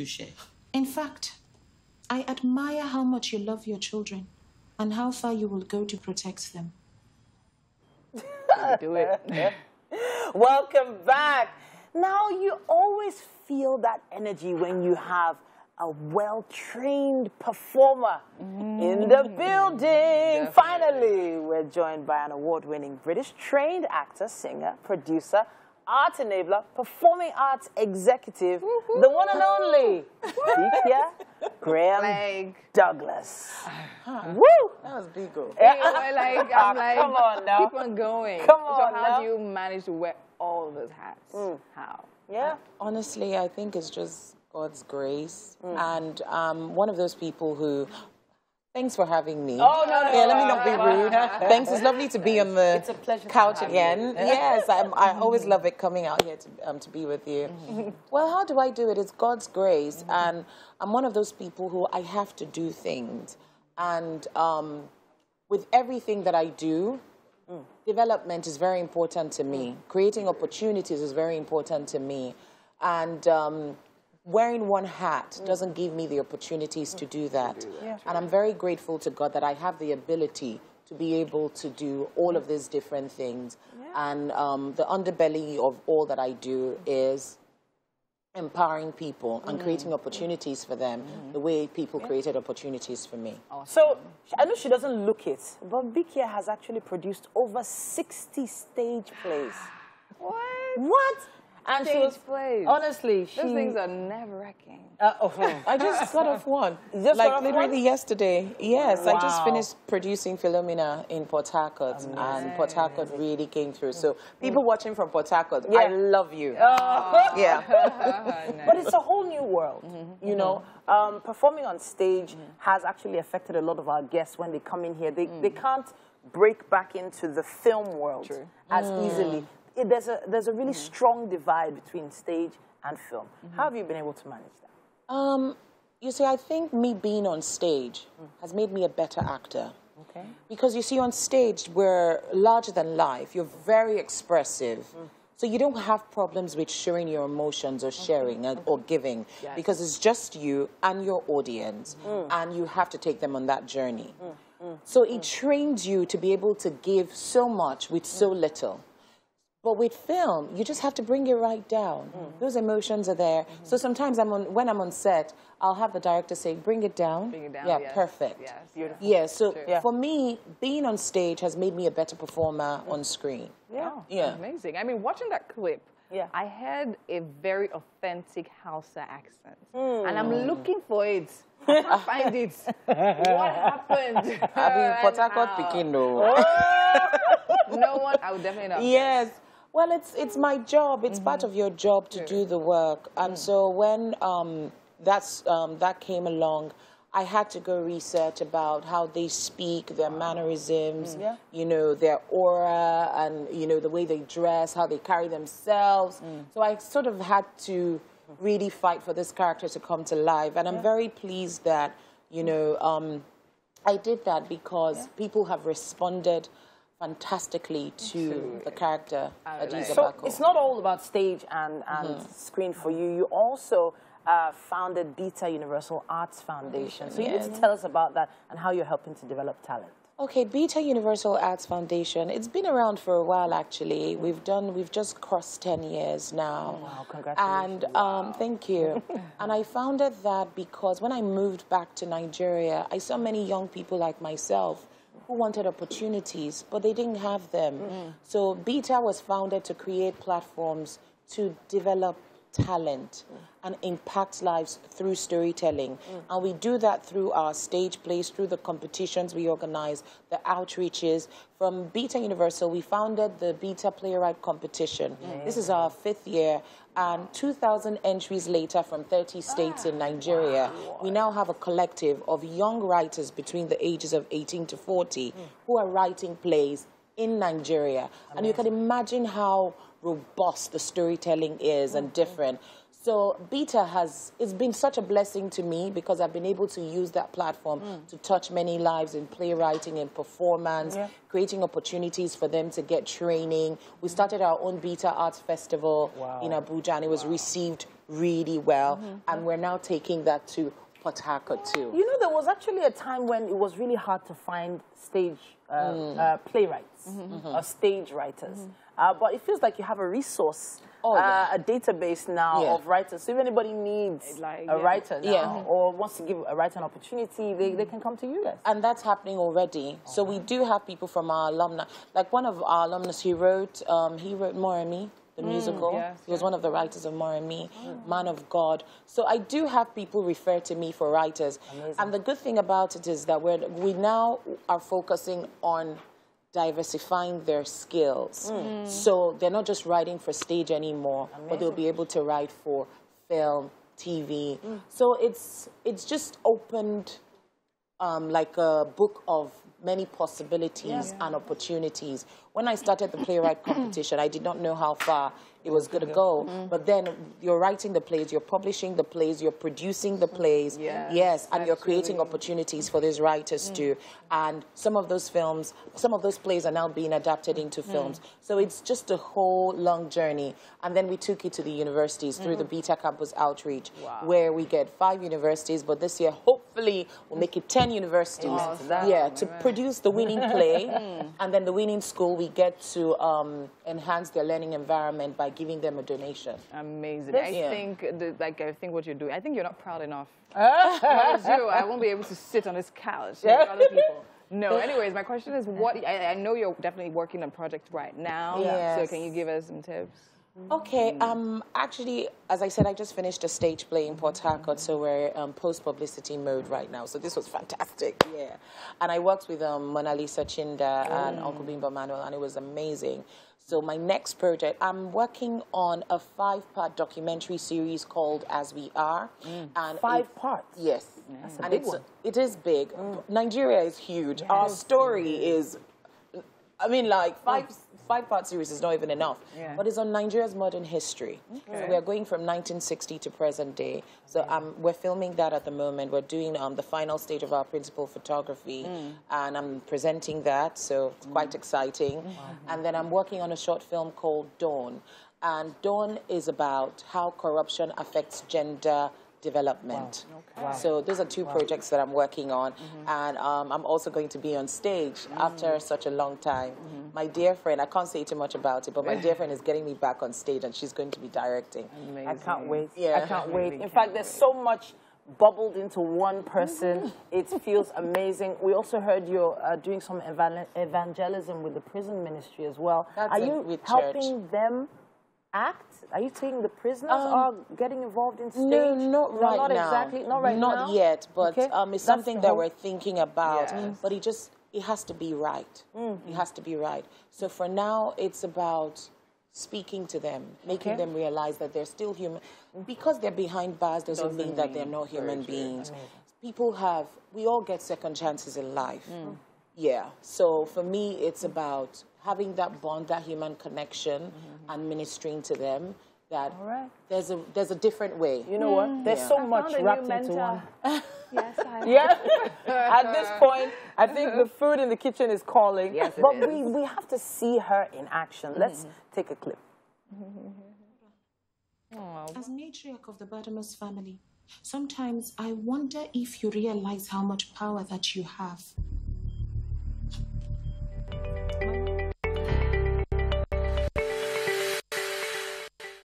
Touche. In fact, I admire how much you love your children and how far you will go to protect them. Do it. Welcome back. Now, you always feel that energy when you have a well-trained performer in the building. Definitely. Finally, we're joined by an award-winning British-trained actor, singer, producer, art enabler, performing arts executive, the one and only Bikiya Graham-Douglas. Woo! That was big. I'm like, come on now. keep on going. Come on so how now. do you manage to wear all of those hats? How? Yeah. Honestly, I think it's just God's grace. And one of those people who... Thanks for having me. Oh, no. Yeah, let me not be rude. Thanks. It's lovely to be on the It's a pleasure couch again. Yes, I always love it coming out here to be with you. Well, how do I do it? It's God's grace. And I'm one of those people who I have to do things. And with everything that I do, development is very important to me. Creating opportunities is very important to me. And wearing one hat doesn't give me the opportunities to do that. And I'm very grateful to God that I have the ability to be able to do all of these different things. And the underbelly of all that I do is empowering people and creating opportunities for them the way people created opportunities for me. So, I know she doesn't look it, but Bikiya has actually produced over 60 stage plays. What? What? And she was, Stage plays. honestly, Those things are nerve-wracking. I just got off one. You just got like off literally one? yesterday. Yes, I just Wow. finished producing Philomena in Port Harcourt, and Port Harcourt really came through. So people watching from Port Harcourt, I love you. Yeah. But it's a whole new world, you know. Performing on stage has actually affected a lot of our guests when they come in here. They can't break back into the film world as easily. There's a really strong divide between stage and film. How have you been able to manage that? You see, I think me being on stage has made me a better actor. Okay. Because you see, on stage, we're larger than life. You're very expressive. So you don't have problems with showing your emotions or sharing or giving. Because it's just you and your audience. And you have to take them on that journey. So it trains you to be able to give so much with so little. But with film, you just have to bring it right down. Those emotions are there. So sometimes when I'm on set, I'll have the director say, bring it down. Bring it down, Yeah, yes. perfect. Yes. Beautiful. Yeah, so for me, being on stage has made me a better performer on screen. Yeah. Amazing. I mean, watching that clip, I heard a very authentic Hausa accent. And I'm looking for it. I can't find it. What happened? I mean, Port Harcourt Pekin, no. No one, I would definitely not. Yes. Well, it's my job. It's part of your job to do the work. And so when that came along, I had to go research about how they speak, their mannerisms, you know, their aura, and, you know, the way they dress, how they carry themselves. So I sort of had to really fight for this character to come to life. And I'm very pleased that, you know, I did that because people have responded fantastically to the character. So it's not all about stage and screen for you. You also founded Beta Universal Arts Foundation. So you need to tell us about that and how you're helping to develop talent. Okay, Beta Universal Arts Foundation. It's been around for a while, actually. We've just crossed 10 years now. Wow, congratulations. And thank you. And I founded that because when I moved back to Nigeria, I saw many young people like myself who wanted opportunities, but they didn't have them. So Beta was founded to create platforms to develop talent and impact lives through storytelling. And we do that through our stage plays, through the competitions we organize, the outreaches. From Beta Universal, we founded the Beta Playwright Competition. This is our 5th year, and 2,000 entries later from 30 states in Nigeria, we now have a collective of young writers between the ages of 18 to 40 who are writing plays in Nigeria. And you can imagine how robust the storytelling is and different. So Beta it's been such a blessing to me because I've been able to use that platform to touch many lives in playwriting and performance, creating opportunities for them to get training. We started our own Beta Arts Festival in Abuja, and it was received really well. And we're now taking that to Port Harcourt too. You know, there was actually a time when it was really hard to find stage playwrights or stage writers. But it feels like you have a resource, a database now of writers. So if anybody needs a writer now or wants to give a writer an opportunity, they can come to you guys. And that's happening already. So we do have people from our alumni. Like one of our alumnus, he wrote More and Me, the musical. He was one of the writers of More and Me, Man of God. So I do have people refer to me for writers. Amazing. And the good thing about it is that we now are focusing on diversifying their skills. So they're not just writing for stage anymore, but they'll be able to write for film, TV. So it's just opened like a book of many possibilities and opportunities. When I started the playwright competition, I did not know how far it was going to go. But then you're writing the plays, you're publishing the plays, you're producing the plays. And you're creating opportunities for these writers too. And some of those plays are now being adapted into films. So it's just a whole long journey. And then we took it to the universities through the Beta Campus Outreach, where we get 5 universities, but this year, hopefully, we'll make it 10 universities. To produce the winning play. And then the winning school, we get to enhance their learning environment by giving them a donation. Amazing. I think what you're doing, I think you're not proud enough. I won't be able to sit on this couch like other people. No, anyways, my question is I know you're definitely working on projects right now. So can you give us some tips? Okay, actually, as I said, I just finished a stage play in Port Harcourt, so we're post-publicity mode right now. So this was fantastic, And I worked with Mona Lisa Chinda and Uncle Bimba Manuel, and it was amazing. So my next project, I'm working on a 5-part documentary series called As We Are. And 5 parts? Yes. That's a big one. It is big. Nigeria is huge. Our story is, I mean, like, 5-part series is not even enough, but it's on Nigeria's modern history. So we are going from 1960 to present day. So we're filming that at the moment. We're doing the final stage of our principal photography, and I'm presenting that, so it's quite exciting. And then I'm working on a short film called Dawn. And Dawn is about how corruption affects gender development. So those are 2 projects that I'm working on, and I'm also going to be on stage after such a long time. My dear friend, I can't say too much about it, but my dear friend is getting me back on stage, and she's going to be directing. Amazing. I can't wait. I can't wait. In fact, there's so much bubbled into one person. It feels amazing. We also heard you're doing some evangelism with the prison ministry as well. Are you helping them act? Are you saying the prisoners are getting involved in stage? No, not right now. Not exactly. Not right now. Not yet, but it's something that we're thinking about. But it has to be right. It has to be right. So for now, it's about speaking to them, making them realize that they're still human. Because they're behind bars doesn't mean that they're not human beings. We all get second chances in life. So for me, it's about having that bond, that human connection, and ministering to them. That there's a different way. You know what? There's so much wrapped into one. Yes, At this point, I think the food in the kitchen is calling. Yes, but we have to see her in action. Let's take a clip. As matriarch of the Badamus family, sometimes I wonder if you realize how much power that you have.